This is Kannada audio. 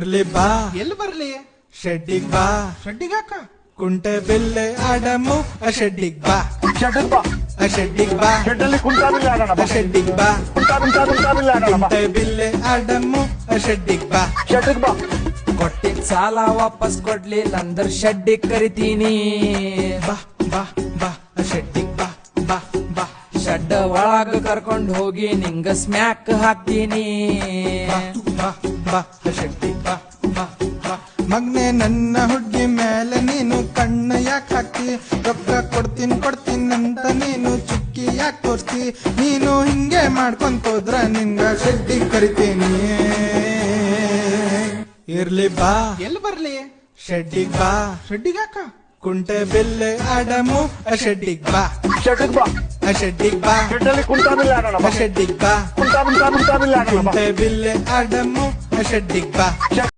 ಬರ್ಲಿ ಬಾ ಎಲ್ಲಿ ಬರ್ಲಿ? ಶೆಡ್ಡಿಗ್ ಬಾ ಶೆಡ್ಡಿಗಾಕ ಕುಂಟೆ ಬಿಲ್ಲೆ ಆಡಮು ಶೆಡ್ಡಿಗ್ ಬಾ ಶೆಡ್ಡಿಗ್ ಬಾ. ಶೆಡ್ಡಿಗ್ ಬಾ ಶೆಡ್ಡಲ್ಲಿ ಕುಂಟಾಬಿಲ್ಲ ಆಡೋಣ ಬಾ. ಶೆಡ್ಡಿಗ್ ಬಾ ಕುಂಟಾಬಿಲ್ಲ ಆಡೋಣ ಬಾ. ಕುಂಟೆ ಬಿಲ್ಲೆ ಆಡಮು ಶೆಡ್ಡಿಗ್ ಬಾ ಶೆಡ್ಡಿಗ್ ಬಾ. ಕೊಟ್ಟಿದ್ ಸಾಲ ವಾಪಸ್ ಕೊಡ್ಲಿಲ್ಲ ಅಂದ್ರ ಶೆಡ್ಡಿಗ್ ಕರಿತೀನಿ. ಬಾ ಬಾ ಬಾ ಶೆಡ್ಡಿಗ್ ಬಾ ಬಾ ಬಾ ಶೆಡ್ ಒಳಗ ಕರ್ಕೊಂಡ್ ಹೋಗಿ ನಿಂಗ ಸ್ಮ್ಯಾಕ್ ಹಾಕ್ತೀನಿ. ಬಾ ಬಾ ಶೆಡ್ಡಿಗ್ ಬಾ ಬಾ ಬಾ ಮಗ್ನೆ ನನ್ನ ಹುಡ್ಗಿ ಮೇಲೆ ನೀನು ಕಣ್ಣು ಯಾಕೆ ಹಾಕ್ತಿ? ರೊಕ್ಕ ಕೊಡ್ತೀನಂತ ನೀನು ಚುಕ್ಕಿ ಯಾಕೆ ತೋರ್ಸ್ತಿ? ನೀನು ಹಿಂಗೆ ಮಾಡ್ಕೊಂತೋದ್ರ ನಿಂಗ ಶೆಡ್ಡಿಗ್ ಕರಿತೀನಿ. ಇರ್ಲಿ ಬಾ ಎಲ್ಲಿ ಬರ್ಲಿ? ಶೆಡ್ಡಿಗ್ ಬಾ ಶೆಡ್ಡಿಗಾಕ ಕುಂಟೆ ಬಿಲ್ಲೆ ಆಡಮು ಶೆಡ್ಡಿಗ್ ಬಾ ಶೆಡ್ಡಿಗ್ ಬಾ. ಶೆಡ್ಡಿಗ್ ಬಾ ಶೆಡ್ಡಲ್ಲಿ ಕುಂಟಾಬಿಲ್ಲ ಆಡೋಣ ಬಾ. ಶೆಡ್ಡಿಗ್ ಬಾ ಕುಂಟಾಬಿಲ್ಲ ಆಡೋಣ ಬಾ. ಕುಂಟೆ ಬಿಲ್ಲೆ ಆಡಮು ಶೆಡ್ಡಿಗ್ ಬಾ